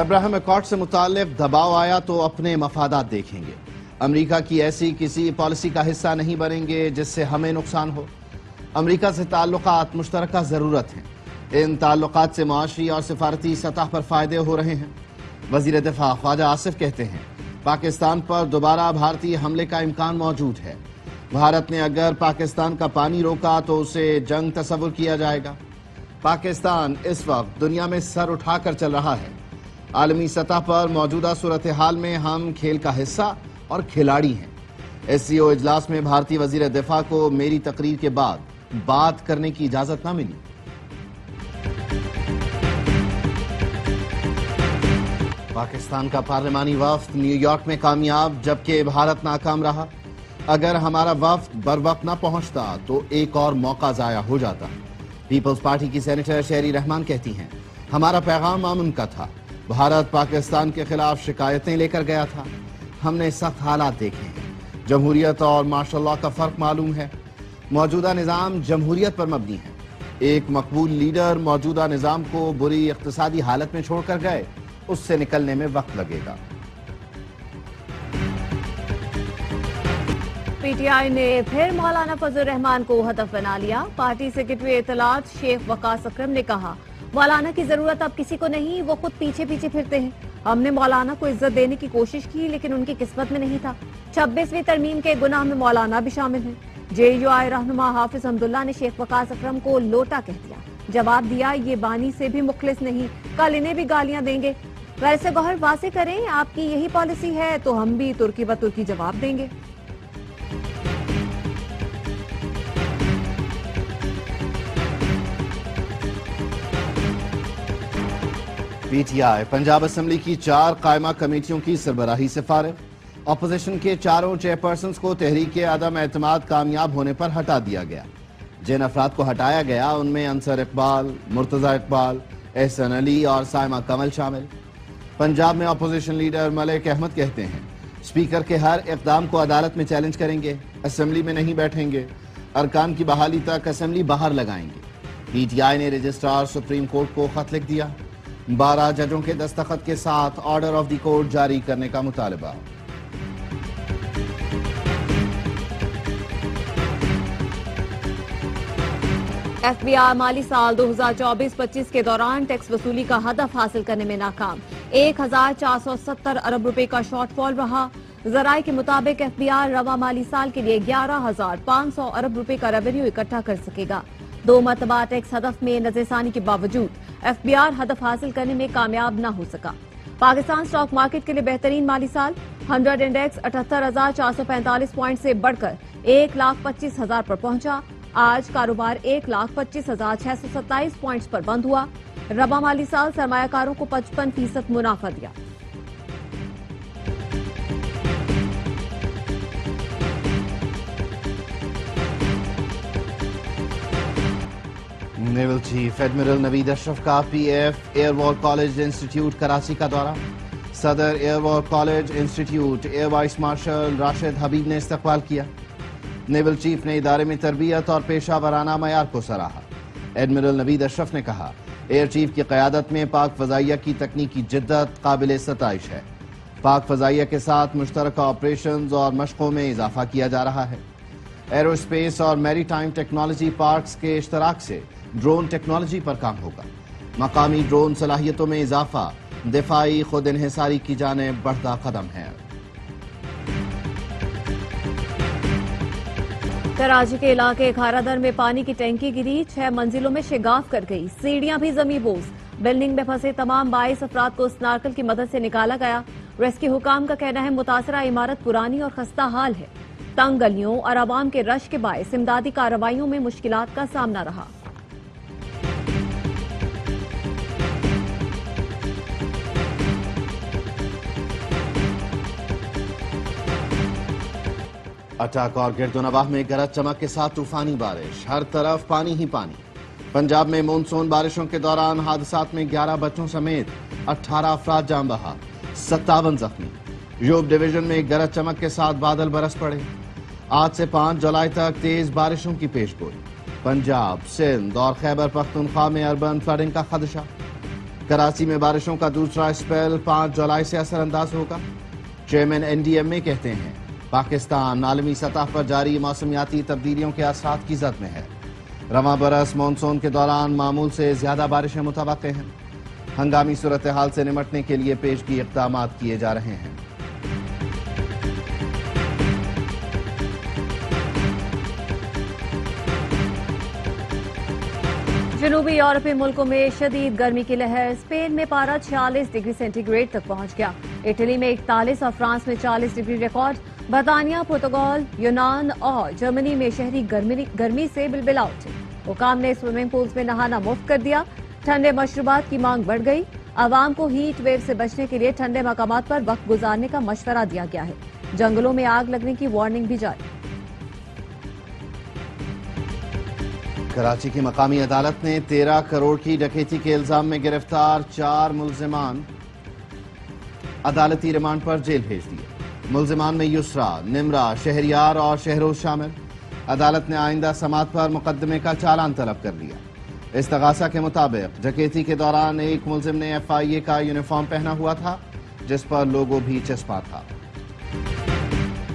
ابراہیم accord سے متعلق دباؤ آیا تو اپنے مفادات دیکھیں گے. امریکہ کی ایسی کسی پالیسی کا حصہ نہیں بنیں گے جس سے ہمیں نقصان ہو. امریکہ سے تعلقات مشترکہ ضرورت ہیں. ان تعلقات سے معاشی اور سفارتی سطح پر فائدے ہو رہے ہیں. وزیر دفاع خواجہ آصف کہتے ہیں پاکستان پر دوبارہ بھارتی حملے کا امکان موجود ہے. بھارت نے اگر پاکستان کا پانی روکا تو اسے جنگ تصور کیا جائے گا. پاکستان اس وقت دنیا میں سر اٹھا کر چل رہا ہے. عالمی سطح پر موجودہ صورتحال میں ہم کھیل کا حصہ اور کھلاڑی ہیں. ایس سی او اجلاس میں بھارتی وزیر دفاع کو میری تقریر کے بعد بات کرنے کی اجازت نہ ملی. پاکستان کا پارلیمانی وفد نیو یارک میں کامیاب جبکہ بھارت ناکام رہا. اگر ہمارا وفد بر وقت نہ پہنچتا تو ایک اور موقع ضائع ہو جاتا. پیپلز پارٹی کی سینیٹر شہری رحمان کہتی ہیں ہمارا پیغام امن کا تھا. بھارت پاکستان کے خلاف شکایتیں لے کر گیا تھا. ہم نے سخت حالات دیکھے ہیں. جمہوریت اور مارشل لاء کا فرق معلوم ہے. موجودہ نظام جمہوریت پر مبنی ہے. ایک مقبول لیڈر موجودہ نظام کو بری اقتصادی حالت میں چھوڑ کر گئے. اس سے نکلنے میں وقت لگے گا. پی ٹی آئی نے پھر مولانا فضل الرحمان کو ہدف بنا لیا. پارٹی سیکرٹری اطلاعات شیخ وقاص اکرم نے کہا مولانا کی ضرورت اب کسی کو نہیں, وہ خود پیچھے پیچھے پھرتے ہیں. ہم نے مولانا کو عزت دینے کی کوشش کی لیکن ان کی قسمت میں نہیں تھا. 26ویں ترمیم کے گناہ میں مولانا بھی شامل ہیں. جے یو آئی رہنما حافظ حمداللہ نے شیخ وقاص اکرم کو لوٹا کہہ دیا. جواب دیا یہ بانی سے بھی مخلص نہیں, کل انہیں بھی گالیاں دیں گے. ویسے گوہر واضح کریں آپ کی یہی پالیسی ہے تو ہم بھی ترکی و ترکی جواب دیں گے. P T I Punjab assembly کی 4 قائمہ کمیٹیوں کی سربراہی سے فارغ. اپوزیشن کے 4 چیئرپرسنز کو تحریک عدم اعتماد کامیاب ہونے پر ہٹا دیا گیا. جن افراد کو ہٹایا گیا ان میں انصر اقبال, مرتضی اقبال, احسن علی اور سائمہ کمل شامل. پنجاب میں اپوزیشن لیڈر ملک احمد کہتے ہیں اسپیکر کے ہر اقدام کو عدالت میں چیلنج کریں گے. اسمبلی میں نہیں بیٹھیں گے. ارکان کی بحالی تک اسمبلی باہر لگائیں گے. پی ٹی آئی نے رجسٹرار سپریم کورٹ کو خط لکھ دیا. 12 ججوں کے دستخط کے ساتھ آرڈر آف دی کورٹ جاری کرنے کا مطالبہ. ایف بی آئی مالی سال 2024-25 کے دوران ٹیکس وصولی کا ہدف حاصل کرنے میں ناکام. 1470 ارب روپے کا شارٹ فال رہا. ذرائع کے مطابق ایف بی آئی رواں مالی سال کے لیے 11,500 ارب روپے کا ریونیو اکٹھا کر سکے گا. 2 مرتبہ ٹیکس ہدف میں نظر ثانی کے باوجود ایف بی آر ہدف حاصل کرنے میں کامیاب نہ ہو سکا. پاکستان سٹاک مارکیٹ کے لیے بہترین مالی سال. 100 انڈیکس 78,445 پوائنٹ سے بڑھ کر 1,25,000 پر پہنچا. آج کاروبار 1,25,627 پوائنٹس پر بند ہوا. رواں مالی سال سرمایہ کاروں کو 55% منافع دیا. Naval chief admiral Naveed Ashraf کا P F air war college institute Karachi کا دورہ. صدر air war college institute air vice marshal Rashid Habib نے استقبال کیا. نیول چیف نے ادارے میں تربیت اور پیشہ ورانہ معیار کو سراہا. ایڈمرل نوید اشرف نے کہا ایئر چیف کی قیادت میں پاک فضائیہ کی تکنیکی جدت قابل ستائش ہے. پاک فضائیہ کے ساتھ مشترکہ آپریشنز اور مشقوں میں اضافہ کیا جا رہا ہے. ایرو اسپیس اور میری ٹائم ٹیکنالوجی پارکس کے اشتراک سے ڈرون ٹیکنالوجی پر کام ہوگا. مقامی ڈرون صلاحیتوں میں اضافہ دفاعی خود انحصاری کی جانب بڑھتا قدم ہے. کراچی کے علاقے کھارا در میں پانی کی ٹینکی گری. 6 منزلوں میں شگاف کر گئی. سیڑھیاں بھی زمیں بوس. بلڈنگ میں پھنسے تمام 22 افراد کو سنارکل کی مدد سے نکالا گیا. ریسکیو حکام کا کہنا ہے متاثرہ عمارت پرانی اور خستہ حال ہے. تنگ گلیوں اور عوام کے رش کے باعث امدادی کارروائیوں میں مشکلات کا سامنا رہا. اٹک اور گرد و نواح میں گرج چمک کے ساتھ طوفانی بارش. ہر طرف پانی ہی پانی. پنجاب میں مونسون بارشوں کے دوران حادثات میں 11 بچوں سمیت 18 افراد جان بحق, 57 زخمی. یوب ڈویژن میں گرج چمک کے ساتھ بادل برس پڑے. آج سے 5 جولائی تک تیز بارشوں کی پیش گوئی. پنجاب, سندھ اور خیبر پختونخوا میں اربن فلڈنگ کا خدشہ. کراچی میں بارشوں کا دوسرا اسپیل 5 جولائی سے اثر انداز ہوگا. چیئرمین NDMA کہتے ہیں پاکستان عالمی سطح پر جاری موسمیاتی تبدیلیوں کے اثرات کی زد میں ہے. رواں برس مانسون کے دوران معمول سے زیادہ بارشیں متوقع ہیں. ہنگامی صورتحال سے نمٹنے کے لیے پیشگی اقدامات کیے جا رہے ہیں. جنوبی یورپی ملکوں میں شدید گرمی کی لہر. اسپین میں پارہ 46 ڈگری سینٹی گریڈ تک پہنچ گیا. اٹلی میں 41 اور فرانس میں 40 ڈگری ریکارڈ. برطانیہ، پرتگال، یونان اور جرمنی میں شہری گرمی سے بلبلا اٹھے. حکام نے سوئمنگ پولز میں نہانا مفت کر دیا. ٹھنڈے مشروبات کی مانگ بڑھ گئی. عوام کو ہیٹ ویو سے بچنے کے لیے ٹھنڈے مقامات پر وقت گزارنے کا مشورہ دیا گیا ہے. جنگلوں میں آگ لگنے کی وارننگ بھی جاری. کراچی کی مقامی عدالت نے 13 کروڑ کی ڈکیتی کے الزام میں گرفتار 4 ملزمان عدالتی ریمانڈ پر جیل بھیج دیے. ملزمان میں یسرا، نمرا، شہریار اور شہروز شامل. عدالت نے آئندہ سماعت پر مقدمے کا چالان طلب کر لیا. استغاثہ کے مطابق ڈکیتی کے دوران ایک ملزم نے FIA کا یونیفارم پہنا ہوا تھا جس پر لوگو بھی چسپاں تھا.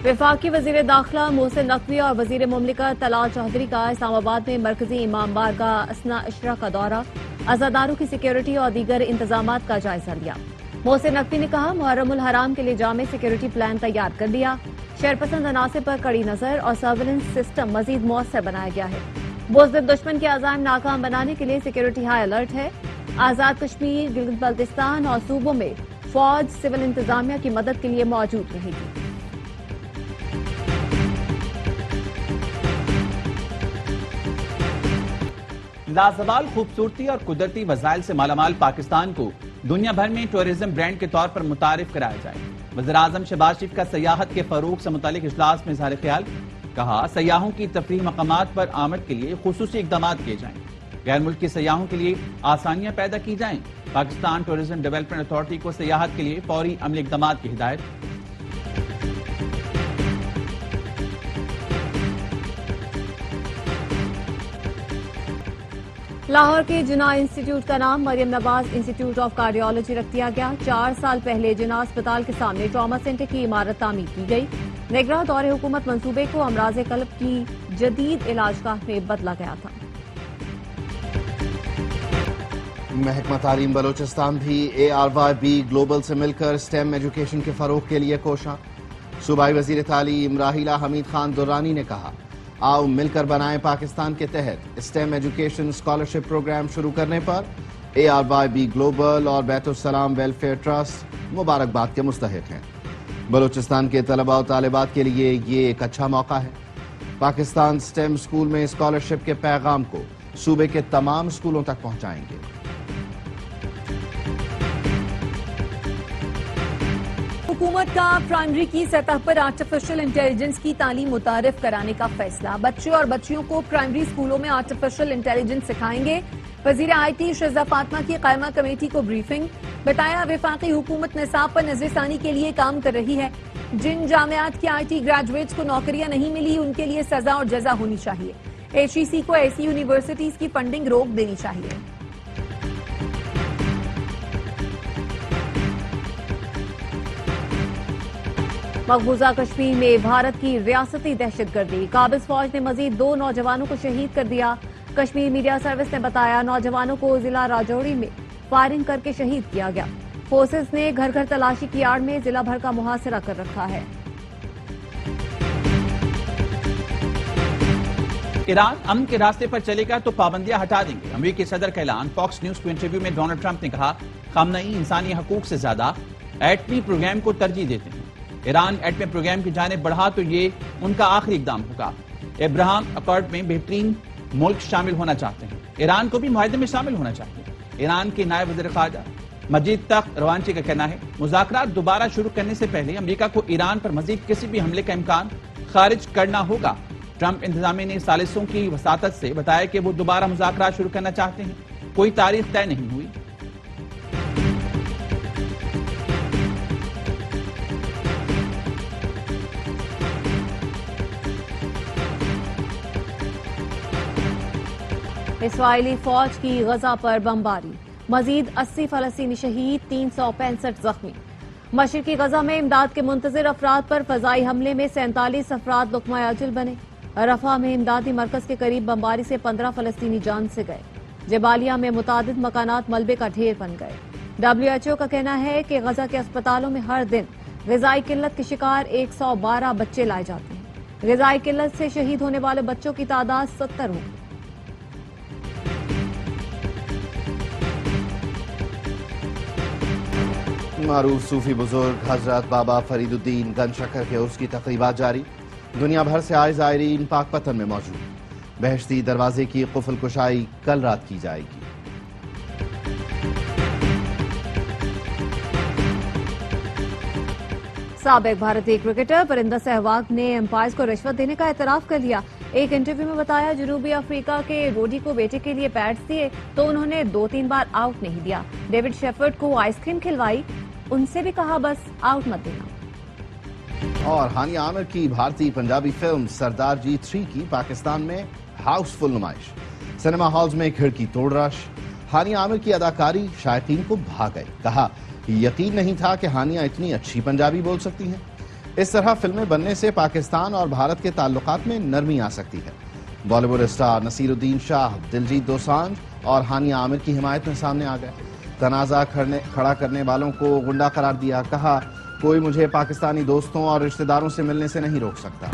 وفاقی وزیر داخلہ محسن نقوی اور وزیر مملکت طلال چودھری کا اسلام آباد میں مرکزی امام بارگاہ اثنا عشرہ کا دورہ. عزاداروں کی سیکیورٹی اور دیگر انتظامات کا جائزہ لیا. محسن نقوی نے کہا محرم الحرام کے لیے جامع سیکیورٹی پلان تیار کر لیا. شرپسند عناصر پر کڑی نظر اور سرویلنس سسٹم مزید مؤثر بنایا گیا ہے. بزدل دشمن کے عزائم ناکام بنانے کے لیے سیکیورٹی ہائی الرٹ ہے. آزاد کشمیر، گلگت بلتستان اور صوبوں میں فوج سول انتظامیہ کی مدد کے لیے موجود رہے گی. لازوال خوبصورتی اور قدرتی وسائل سے مالا مال پاکستان کو دنیا بھر میں ٹورزم برانڈ کے طور پر متعارف کرایا جائے. وزیراعظم شہباز شریف کا سیاحت کے فروغ سے متعلق اجلاس میں اظہار خیال. کہا سیاحوں کی تفریح مقامات پر آمد کے لیے خصوصی اقدامات کیے جائیں. غیر ملکی سیاحوں کے لیے آسانیاں پیدا کی جائیں. پاکستان ٹورزم ڈیولپمنٹ اتھارٹی کو سیاحت کے لیے فوری عملی اقدامات کی ہدایت. لاہور کے جناح انسٹیٹیوٹ کا نام Maryam Nawaz institute of cardiology رکھ دیا گیا. 4 سال پہلے جناح اسپتال کے سامنے ٹراما سینٹر کی عمارت تعمیر کی گئی. نگراں دور حکومت منصوبے کو امراض قلب کی جدید علاج گاہ میں بدلا گیا تھا. محکمہ تعلیم بلوچستان بھی ARYB گلوبل سے مل کر STEM ایجوکیشن کے فروغ کے لیے کوشاں. صوبائی وزیر تعلیم راحیلہ حمید خان درانی نے کہا آؤ مل کر بنائیں پاکستان کے تحت STEM ایجوکیشن اسکالرشپ پروگرام شروع کرنے پر ARYB گلوبل اور بیت السلام ویلفیئر ٹرسٹ مبارکباد کے مستحق ہیں. بلوچستان کے طلباء و طالبات کے لیے یہ ایک اچھا موقع ہے. پاکستان STEM اسکول میں اسکالرشپ کے پیغام کو صوبے کے تمام اسکولوں تک پہنچائیں گے. حکومت کا پرائمری کی سطح پر آرٹیفیشل انٹیلیجنس کی تعلیم متعارف کرانے کا فیصلہ. بچے اور بچیوں کو پرائمری اسکولوں میں آرٹیفیشل انٹیلیجنس سکھائیں گے. وزیر IT شہزہ فاطمہ کی قائمہ کمیٹی کو بریفنگ. بتایا وفاقی حکومت نصاب پر نظر ثانی کے لیے کام کر رہی ہے. جن جامعات کے IT گریجویٹس کو نوکریاں نہیں ملی ان کے لیے سزا اور جزا ہونی چاہیے. HEC کو ایسی یونیورسٹیز کی فنڈنگ روک دینی چاہیے. مقبوضہ کشمیر میں بھارت کی ریاستی دہشت گردی. قابض فوج نے مزید 2 نوجوانوں کو شہید کر دیا. کشمیر میڈیا سروس نے بتایا نوجوانوں کو ضلع راجوری میں فائرنگ کر کے شہید کیا گیا. فورسز نے گھر گھر تلاشی کی آڑ میں ضلع بھر کا محاصرہ کر رکھا ہے. ایران امن کے راستے پر چلے گا تو پابندیاں ہٹا دیں گے. امریکی صدر کا اعلان. فاکس نیوز کو انٹرویو میں ڈونلڈ ٹرمپ نے کہا خامنئی انسانی حقوق سے زیادہ ایٹمی پروگرام کو ترجیح دیتے ہیں. ایران ایٹمی پروگرام کی جانب بڑھا تو یہ ان کا آخری اقدام ہوگا. ابراہم اکارڈ میں بہترین ملک شامل ہونا چاہتے ہیں. ایران کو بھی معاہدے میں شامل ہونا چاہیے. ایران کے نائب وزیر خارجہ مجید تخت روانچی کا کہنا ہے مذاکرات دوبارہ شروع کرنے سے پہلے امریکہ کو ایران پر مزید کسی بھی حملے کا امکان خارج کرنا ہوگا. ٹرمپ انتظامیہ نے ثالثوں کی وساطت سے بتایا کہ وہ دوبارہ مذاکرات شروع کرنا چاہتے ہیں. کوئی تاریخ طے نہیں ہوئی. اسرائیلی فوج کی غزہ پر بمباری. مزید 80 فلسطینی شہید، 365 زخمی۔ مشرقی غزہ میں امداد کے منتظر افراد پر فضائی حملے میں 47 افراد لقمہ اجل بنے۔ رفح میں امدادی مرکز کے قریب بمباری سے 15 فلسطینی جان سے گئے۔ جبالیہ میں متعدد مکانات ملبے کا ڈھیر بن گئے۔ WHO کا کہنا ہے کہ غزہ کے اسپتالوں میں ہر دن غذائی قلت کے شکار 112 بچے لائے جاتے ہیں۔ غذائی قلت سے شہید ہونے والے بچوں کی تعداد 70 ہوگی۔ معروف صوفی بزرگ حضرت بابا فرید الدین گن شکر کے عرس کی تقریبات جاری۔ دنیا بھر سے آئے زائرین پاک پتن میں موجود۔ بہشتی دروازے کی قفل کشائی کل رات کی جائے گی۔ سابق بھارتی کرکٹر پرندہ سہواگ نے امپائرز کو رشوت دینے کا اعتراف کر لیا۔ ایک انٹرویو میں بتایا جنوبی افریقہ کے روڈی کو بیٹے کے لیے پیڈز دیے تو انہوں نے 2-3 بار آؤٹ نہیں دیا۔ ڈیوڈ شیفرڈ کو آئس کریم کھلوائی، ان سے بھی کہا بس آؤٹ مت دینا۔ اور ہانیہ عامر کی بھارتی پنجابی فلم سردار جی 3 کی پاکستان میں ہاؤس فل نمائش۔ سنیما ہالز میں کھڑکی توڑ رش۔ ہانیہ عامر کی اداکاری شائقین کو بھا گئی۔ کہا یقین نہیں تھا کہ ہانیہ اتنی اچھی پنجابی بول سکتی ہیں۔ اس طرح فلمیں بننے سے پاکستان اور بھارت کے تعلقات میں نرمی آ سکتی ہے۔ بالی ووڈ اسٹار نصیر الدین شاہ دلجیت دوسانجھ اور ہانیہ عامر کی حمایت میں سامنے آ گئے۔ تنازع کھڑا کرنے والوں کو غنڈہ قرار دیا۔ کہا کوئی مجھے پاکستانی دوستوں اور رشتہ داروں سے ملنے سے نہیں روک سکتا۔